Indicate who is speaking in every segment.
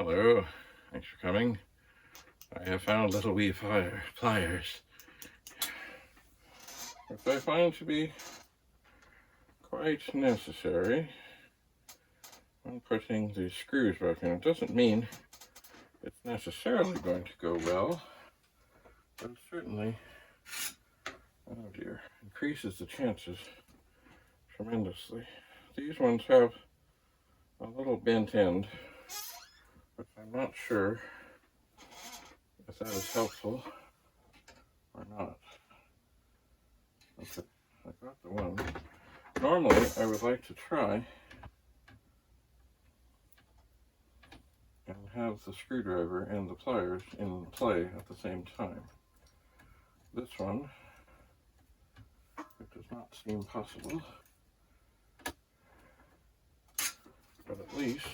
Speaker 1: Hello, thanks for coming. I have found little wee pliers, which I find to be quite necessary when putting the screws back in. It doesn't mean it's necessarily going to go well, but it certainly, oh dear, increases the chances tremendously. These ones have a little bent end, but I'm not sure if that is helpful or not. Okay, I got the one. Normally, I would like to try and have the screwdriver and the pliers in play at the same time. This one, it does not seem possible, but at least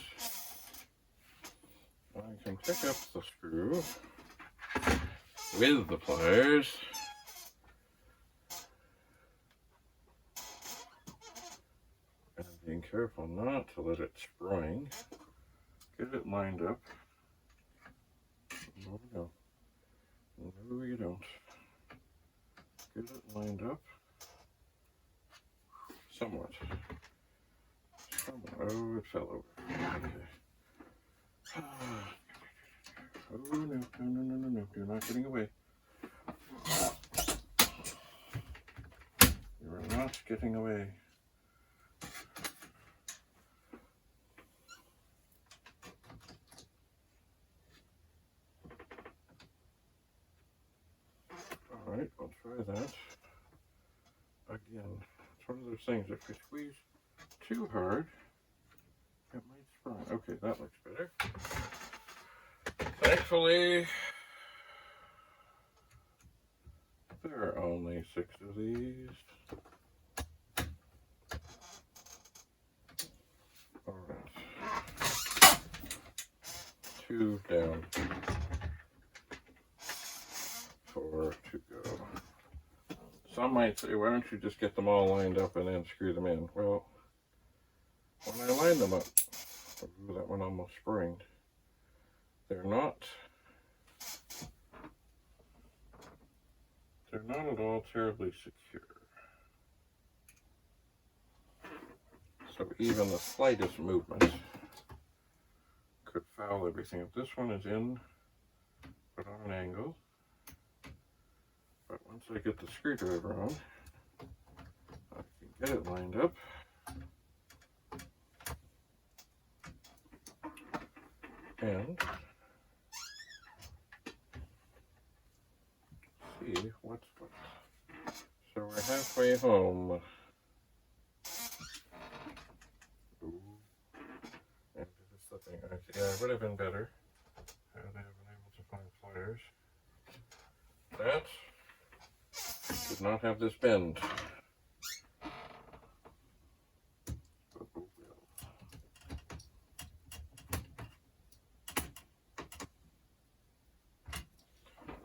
Speaker 1: I can pick up the screw with the pliers and being careful not to let it spring. Get it lined up. Oh no. No, you don't. Get it lined up. Somewhat. Oh, it fell over. Okay. Oh no. You're not getting away. You are not getting away. Alright, I'll try that again. It's one of those things, if you squeeze too hard, it might sprung. Okay, that looks better. Thankfully, there are only 6 of these. Alright. 2 down. 4 to go. Some might say, why don't you just get them all lined up and then screw them in? Well, when I line them up, ooh, that one almost springed. They're not at all terribly secure. So even the slightest movement could foul everything. If this one is in, put on an angle. But once I get the screwdriver on, I can get it lined up. And see what's what. So we're halfway home. Ooh. And it is slipping. Yeah, it would have been better had I been able to find pliers. That did not have this bend.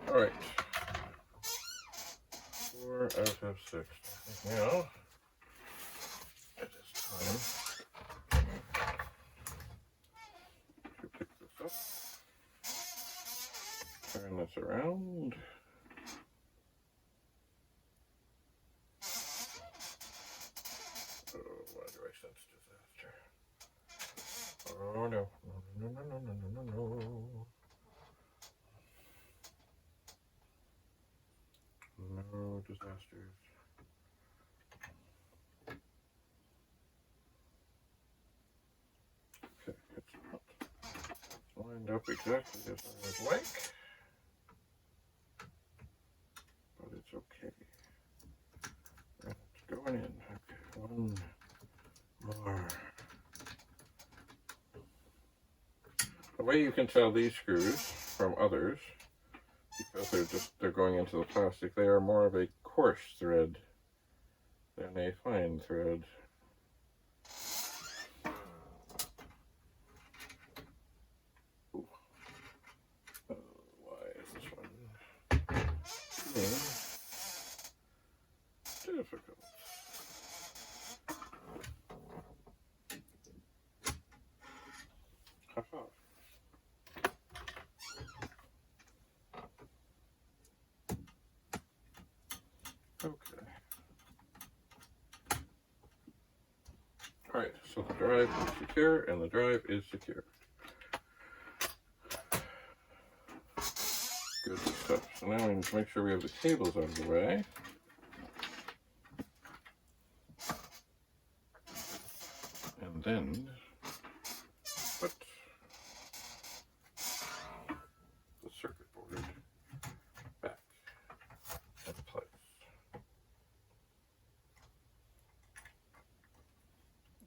Speaker 1: All right. 4 out of 6. Now, it is time to pick this up, turn this around, oh, why do I sense disaster? Oh no. No disasters. Okay, it's not lined up exactly as I would like, but it's okay. And it's going in. Okay, one more. The way you can tell these screws from others, because they're going into the plastic, they are more of a coarse thread than a fine thread. Ooh. Why is this one being difficult? Ha-ha. Alright, so the drive is secure and the drive is secure. Good stuff. So now we need to make sure we have the cables out of the way. And then put the circuit board back in place.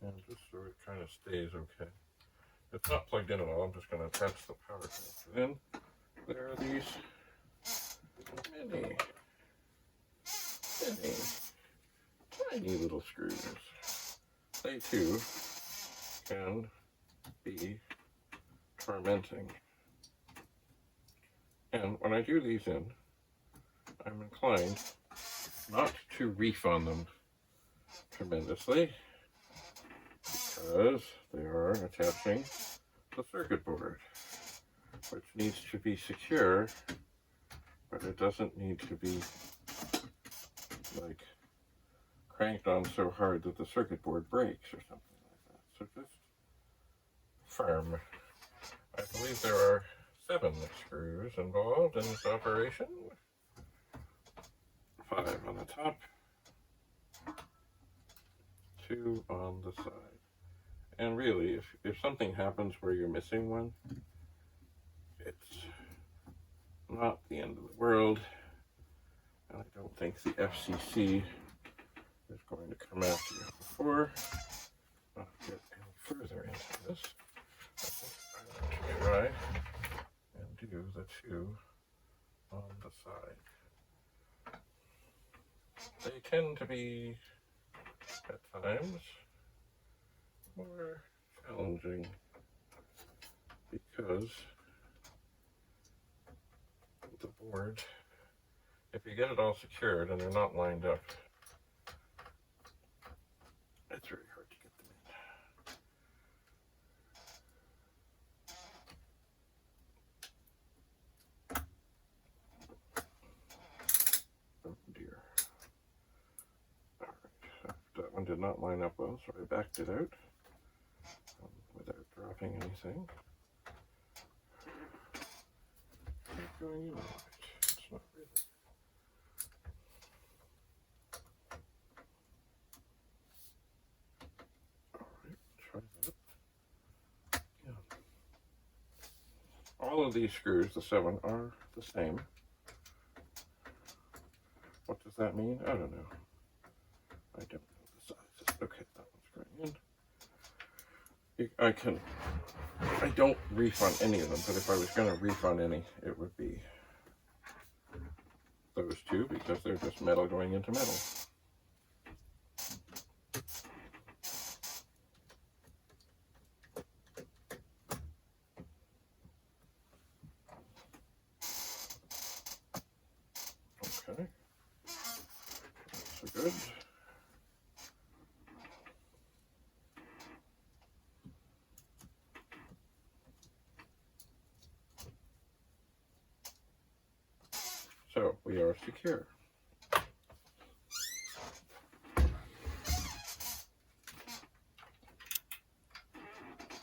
Speaker 1: And just so it kind of stays okay. It's not plugged in at all. I'm just going to attach the power connector in. There are these many, tiny little screws. They too can be tormenting. And when I do these in, I'm inclined not to reef on them tremendously because they are attaching the circuit board, which needs to be secure, but it doesn't need to be like cranked on so hard that the circuit board breaks or something like that. So just firm. I believe there are 7 screws involved in this operation. 5 on the top, 2 on the side. And really, if something happens where you're missing one, it's not the end of the world. And I don't think the FCC is going to come after you. Before I get any further into this, I think I'm going to try and do the 2 on the side. They tend to be, at times, more challenging because the board, if you get it all secured and they're not lined up, it's very hard to get them in. Oh dear. Alright, that one did not line up well, so I backed it out without dropping anything. Keep going in. It's not really. Alright, try that. Yeah. All of these screws, the 7, are the same. What does that mean? I don't know. I don't know the sizes. Okay, that one's going in. I don't reef on any of them, but if I was going to reef on any, it would be those 2 because they're just metal going into metal. Okay, so good. So we are secure.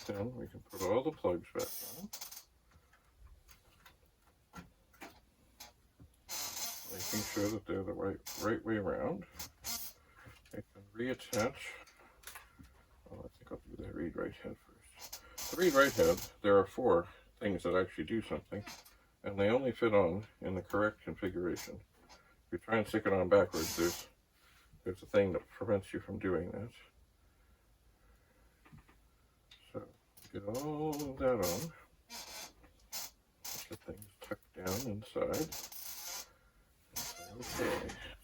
Speaker 1: Then we can put all the plugs back on. Making sure that they're the right way around. I can reattach. Oh, I think I'll do the read-write head first. The read-write head, there are 4 things that actually do something, and they only fit on in the correct configuration. If you try and stick it on backwards, there's a thing that prevents you from doing that. So get all of that on. Get things tucked down inside. Okay,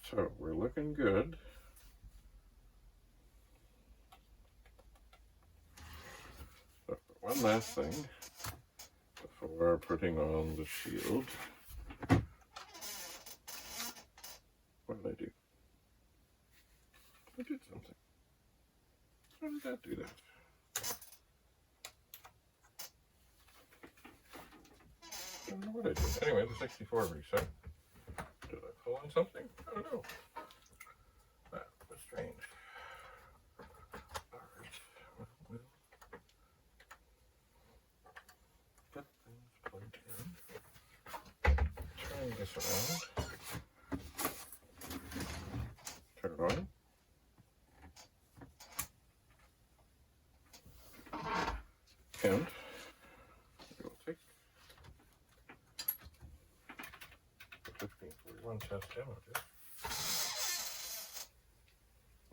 Speaker 1: so we're looking good. So one last thing before putting on the shield. What did I do? I did something. How did that do that? I don't know what I did. Anyway, the 64 reset. Did I pull in something? I don't know. That was strange. Alright. turn this around. Turn it on. And we'll take the 1541 test demo disc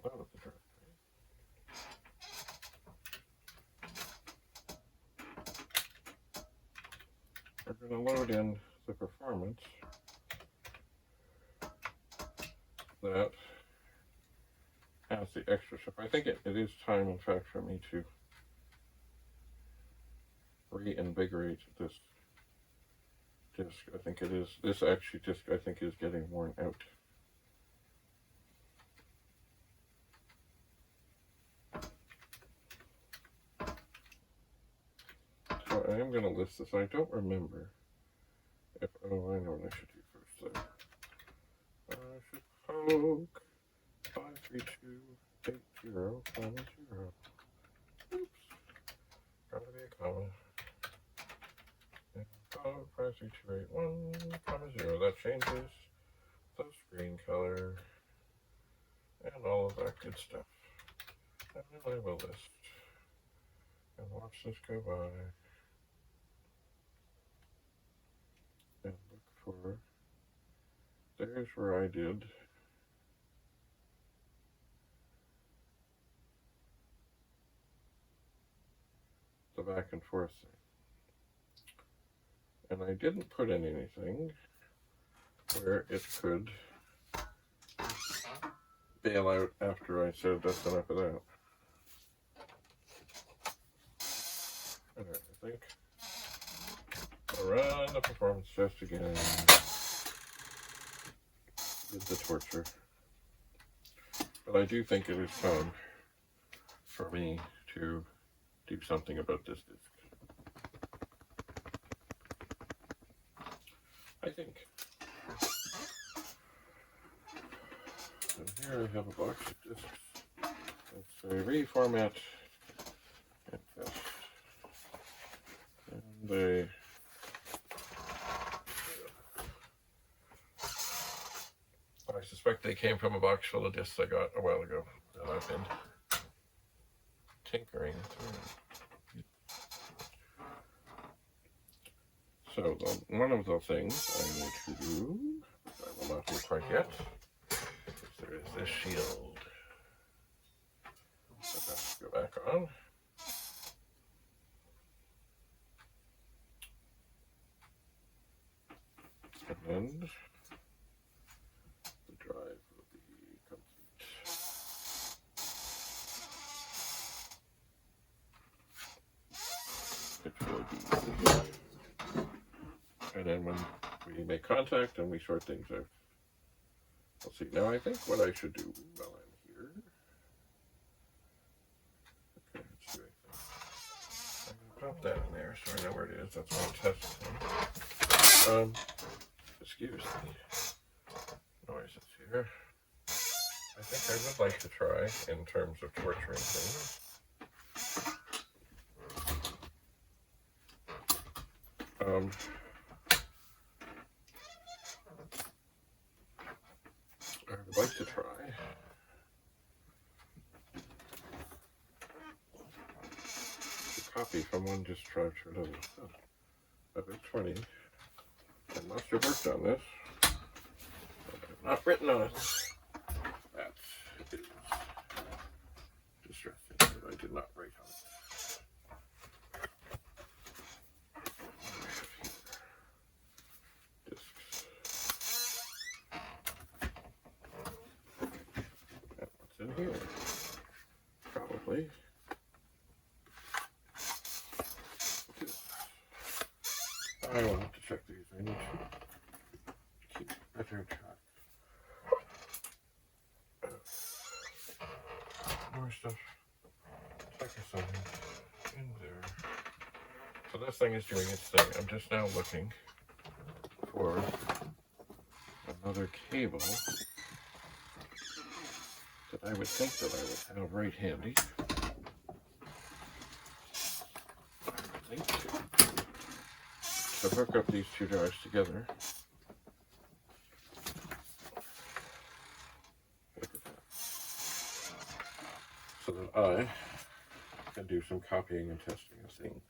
Speaker 1: out of the drive. We're going to load in the performance that has the extra stuff. I think it is time, in fact, for me to reinvigorate this disc. I think it is. This actually disc, I think, is getting worn out. So I am going to list this. I don't remember if, oh, I know what I should do first though. I should poke 53280, oops, gotta be a comma. And poke 53281, 0. That changes the screen color and all of that good stuff. And then I will list and watch this go by. And look for, there's where I did the back and forth thing. And I didn't put in anything where it could bail out after I said that's enough of that. And I think I'll run the performance test again with the torture. But I do think it is time for me to do something about this disc. I think. And here I have a box of discs. Let's say reformat and test. And they I suspect they came from a box full of discs I got a while ago that I've been tinkering through. So one of the things I need to do, I will not do quite yet, is there is this shield. So let's go back on. And then the drive will be complete. It will be. And then when we make contact and we sort things out, we'll see. Now I think what I should do while I'm here, okay, let's do anything. I'm going to pop that in there so I know where it is. That's my test thing. Excuse the noises here. I think I would like to try in terms of torturing things. I would like to try to copy from one disk drive to another. I've been 20. I must have worked on this. But I've not written on it. That is distressing that I did not write on it. In here, probably. I will have to check these. I need to keep better track. More stuff. Check something in there. So this thing is doing its thing. I'm just now looking for another cable that I would think that I would have right handy. I would think to hook up these two drives together. I can do some copying and testing of things.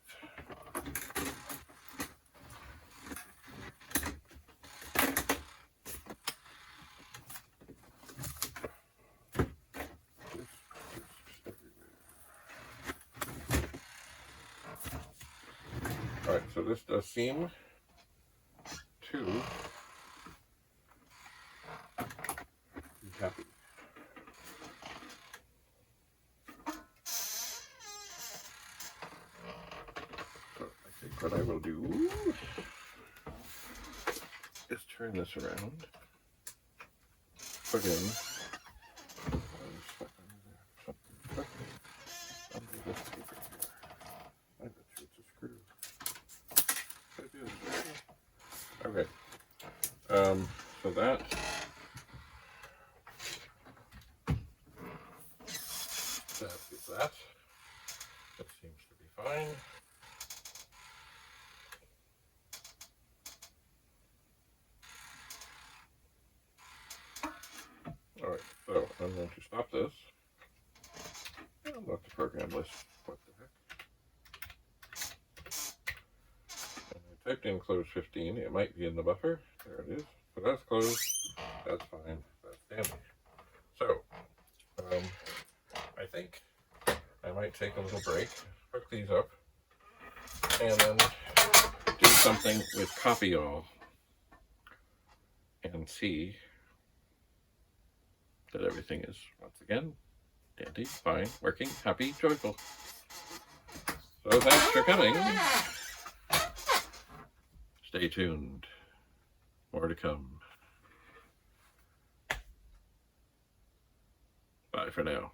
Speaker 1: Alright, so this does seem to be happy. So I think what I will do is turn this around, put in under this paper here. I bet you it's a screw. Okay. So that is that. That seems to be fine. Alright, so I'm going to stop this and let the program list. What the heck? And I typed in close 15. It might be in the buffer. There it is. So that's closed. That's fine. That's dandy. So, I think I might take a little break, hook these up, and then do something with copy all and see that everything is, once again, dandy, fine, working, happy, joyful. So thanks for coming. Stay tuned. More to come. Bye for now.